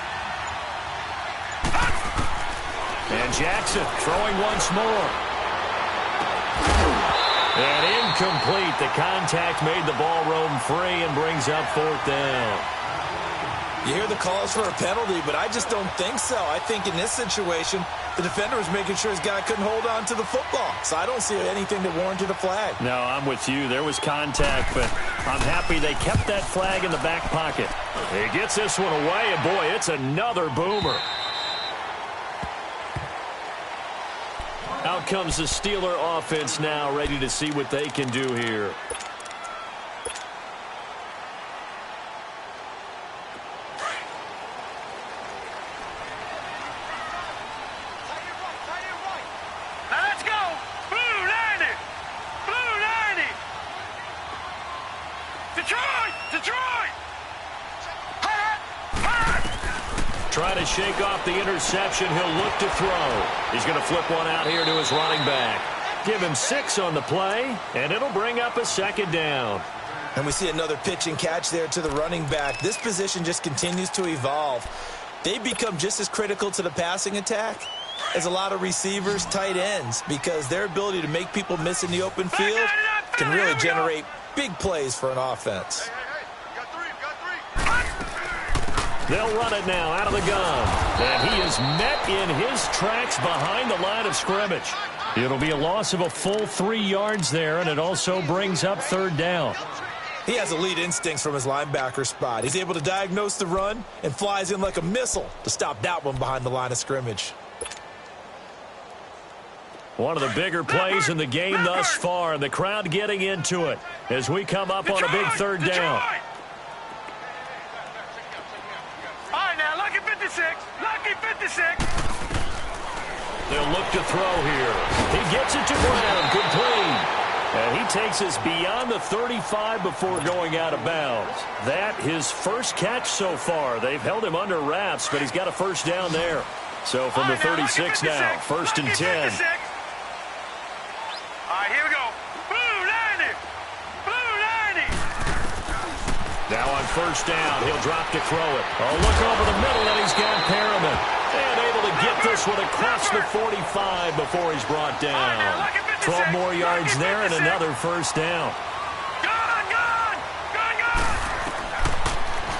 And Jackson throwing once more. And incomplete. The contact made the ball roam free and brings up 4th down. You hear the calls for a penalty, but I just don't think so. I think in this situation, the defender was making sure his guy couldn't hold on to the football. So I don't see anything that warranted a flag. No, I'm with you. There was contact, but I'm happy they kept that flag in the back pocket. He gets this one away, and boy, it's another boomer. Out comes the Steeler offense now, ready to see what they can do here. Trying to shake off the interception. He'll look to throw. He's going to flip one out here to his running back. Give him 6 on the play, and it'll bring up a 2nd down. And we see another pitch and catch there to the running back. This position just continues to evolve. They become just as critical to the passing attack as a lot of receivers, tight ends, because their ability to make people miss in the open field can really generate big plays for an offense. They'll run it now out of the gun. And he is met in his tracks behind the line of scrimmage. It'll be a loss of a full 3 yards there, and it also brings up 3rd down. He has elite instincts from his linebacker spot. He's able to diagnose the run and flies in like a missile to stop that one behind the line of scrimmage. One of the bigger plays in the game thus far, and the crowd getting into it as we come up on a big 3rd down. Lucky 56. They'll look to throw here. He gets it to Brown, complete. And he takes us beyond the 35 before going out of bounds. That his first catch so far. They've held him under wraps, but he's got a 1st down there. So from the 36 now, 1st and 10. All right, here we go. Blue 90. Blue 90. Now on 1st down, he'll drop to throw it. Oh, look over the middle, and he's got Perriman. And able to get this one across the 45 before he's brought down. 12 more yards there and another 1st down. Gone, gone, gone, gone.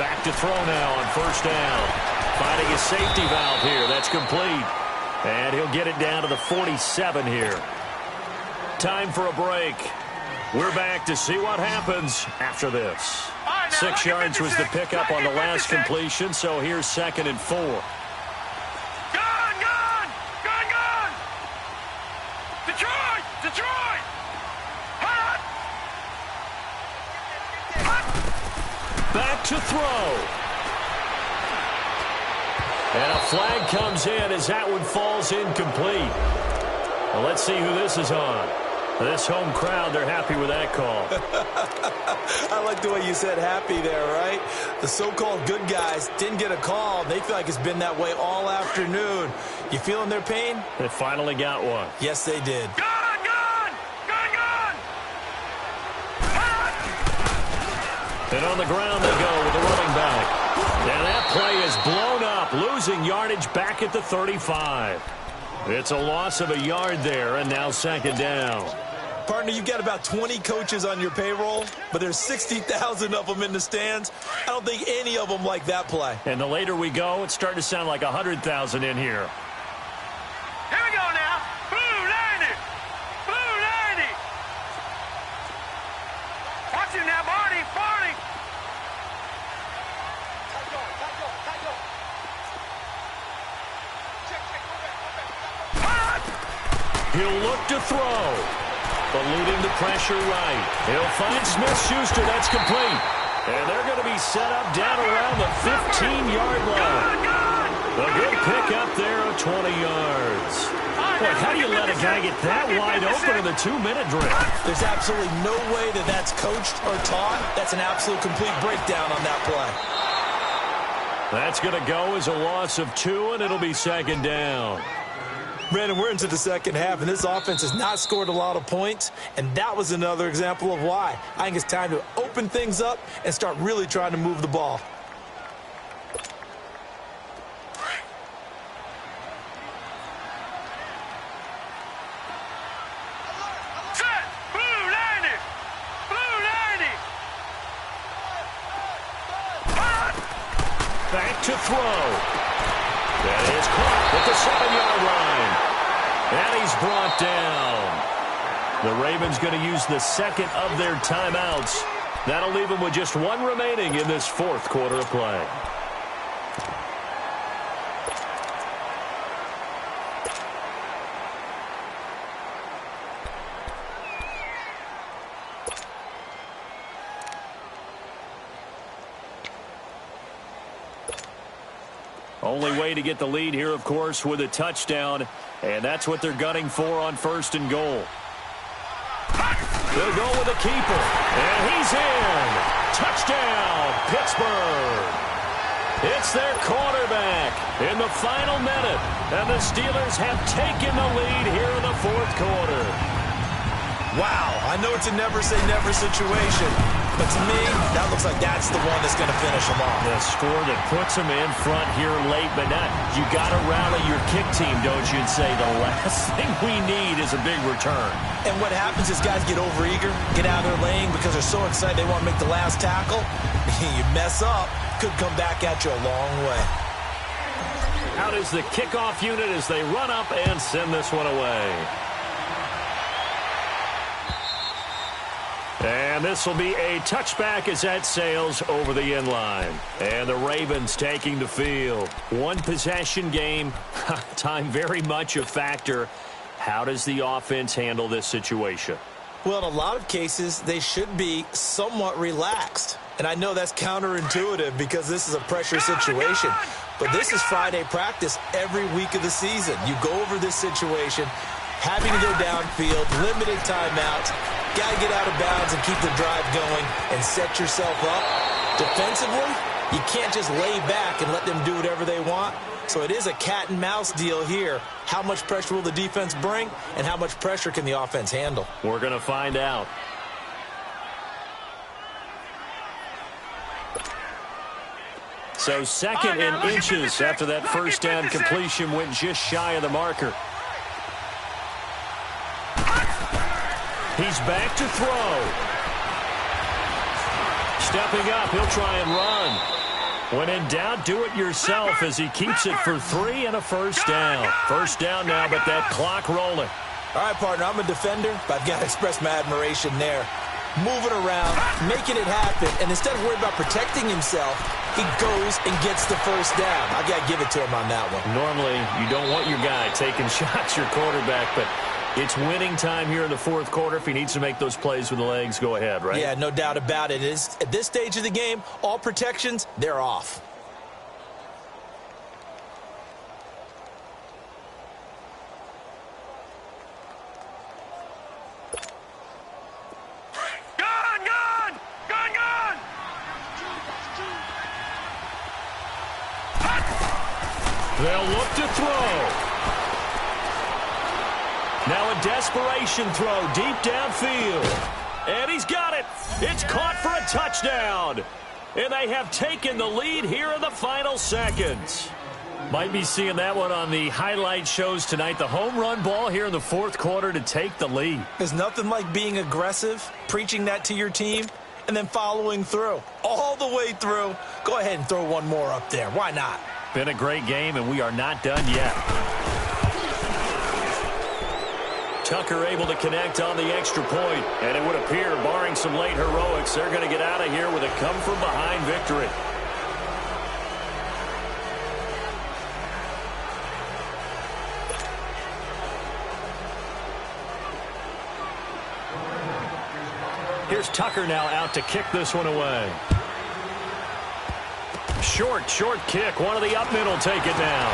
Back to throw now on 1st down. Finding a safety valve here. That's complete. And he'll get it down to the 47 here. Time for a break. We're back to see what happens after this. 6 yards was the pickup on the last completion, so here's 2nd and 4. Gone, gone, gone, gone. Detroit! Detroit! Hot! Hot! Back to throw. And a flag comes in as that one falls incomplete. Well, let's see who this is on. This home crowd, they're happy with that call. I like the way you said happy there, right? The so-called good guys didn't get a call. They feel like it's been that way all afternoon. You feeling their pain? They finally got one. Yes, they did. Gone, gone! Gone, gone! Hot! And on the ground they go with the running back. And that play is blown up, losing yardage back at the 35. It's a loss of a yard there, and now second down. Partner, you've got about 20 coaches on your payroll, but there's 60,000 of them in the stands. I don't think any of them like that play. And the later we go, it's starting to sound like 100,000 in here. Here we go now. Blue 90. Blue 90. Watch him now, Barney. Barney. He'll look to throw. Eluding the pressure right. He'll find Smith-Schuster. That's complete. And they're going to be set up down around the 15-yard line. A good pickup there of 20 yards. Boy, how do you let a guy get that wide open in the 2-minute drill? There's absolutely no way that that's coached or taught. That's an absolute complete breakdown on that play. That's going to go as a loss of 2, and it'll be second down. Brandon, we're into the second half, and this offense has not scored a lot of points, and that was another example of why. I think it's time to open things up and start really trying to move the ball. Set. Blue 90. Blue 90. Hot! Back to throw. That is caught at the 7-yard line. And he's brought down. The Ravens going to use the second of their timeouts. That'll leave them with just one remaining in this fourth quarter of play. Only way to get the lead here, of course, with a touchdown. And that's what they're gunning for on first and goal. They'll go with a keeper. And he's in. Touchdown, Pittsburgh. It's their quarterback in the final minute. And the Steelers have taken the lead here in the fourth quarter. Wow, I know it's a never-say-never situation, but to me, that looks like that's the one that's going to finish them off. The score that puts them in front here late, but not. You got to rally your kick team, don't you, and say the last thing we need is a big return. And what happens is guys get overeager, get out of their lane because they're so excited they want to make the last tackle. You mess up, could come back at you a long way. Out is the kickoff unit as they run up and send this one away. And this will be a touchback as that sails over the end line. And the Ravens taking the field. One possession game. Time very much a factor. How does the offense handle this situation? Well, in a lot of cases, they should be somewhat relaxed. And I know that's counterintuitive because this is a pressure situation. But this is Friday practice every week of the season. You go over this situation, having to go downfield, limited timeouts. Got to get out of bounds and keep the drive going and set yourself up. Defensively, you can't just lay back and let them do whatever they want. So it is a cat and mouse deal here. How much pressure will the defense bring, and how much pressure can the offense handle? We're going to find out. So second in inches after that first down completion went just shy of the marker. He's back to throw. Stepping up, he'll try and run. When in doubt, do it yourself as he keeps it for 3 and a first down. First down now, but that clock rolling. All right, partner, I'm a defender, but I've got to express my admiration there. Moving around, making it happen, and instead of worrying about protecting himself, he goes and gets the first down. I got to give it to him on that one. Normally, you don't want your guy taking shots, your quarterback, but It's winning time here in the fourth quarter. If he needs to make those plays with the legs, go ahead, right? Yeah, no doubt about it. At this stage of the game, all protections, they're off. They'll look to throw. Now a desperation throw deep downfield. And he's got it. It's caught for a touchdown. And they have taken the lead here in the final seconds. Might be seeing that one on the highlight shows tonight. The home run ball here in the fourth quarter to take the lead. There's nothing like being aggressive, preaching that to your team, and then following through. All the way through. Go ahead and throw one more up there. Why not? Been a great game, and we are not done yet. Tucker able to connect on the extra point, and it would appear, barring some late heroics, they're going to get out of here with a come-from-behind victory. Here's Tucker now out to kick this one away. Short kick. One of the up middle take it down.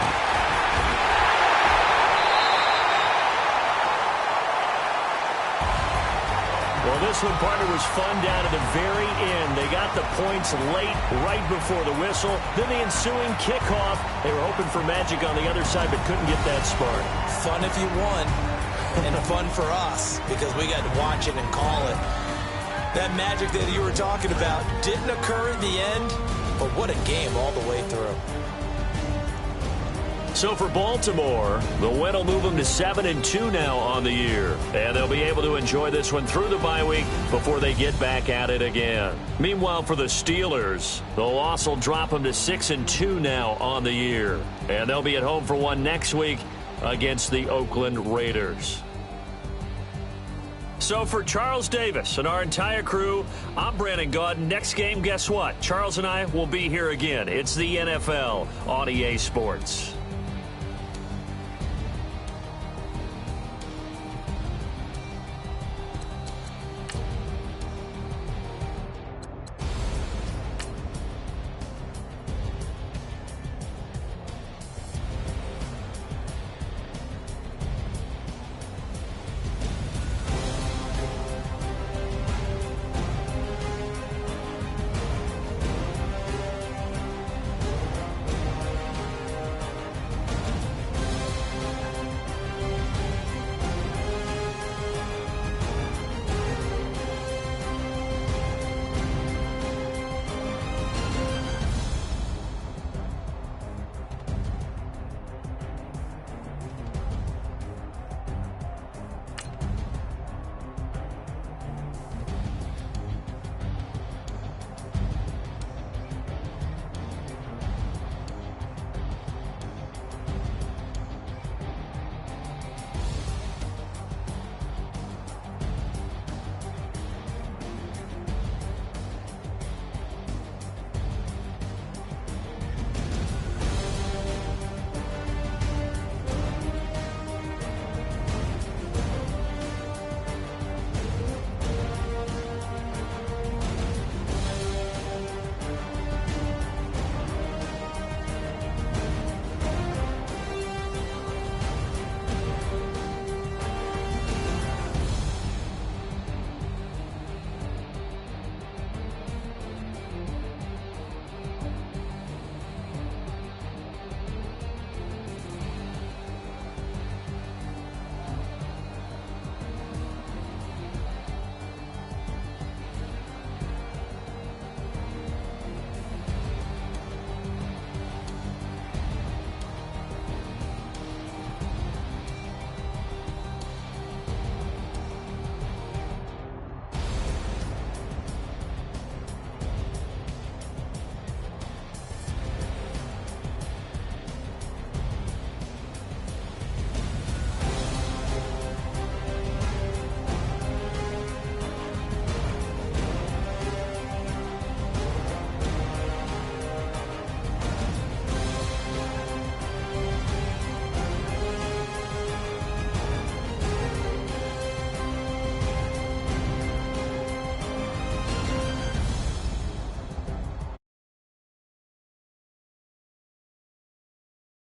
Well, this one, partner, was fun down to the very end. They got the points late, right before the whistle. Then the ensuing kickoff. They were hoping for magic on the other side, but couldn't get that spark. Fun if you won, and fun for us, because we got to watch it and call it. That magic that you were talking about didn't occur at the end. But what a game all the way through. So for Baltimore, the win will move them to 7-2 now on the year. And they'll be able to enjoy this one through the bye week before they get back at it again. Meanwhile, for the Steelers, the loss will drop them to 6-2 now on the year. And they'll be at home for one next week against the Oakland Raiders. So for Charles Davis and our entire crew, I'm Brandon Gaudin. Next game, guess what? Charles and I will be here again. It's the NFL on EA Sports.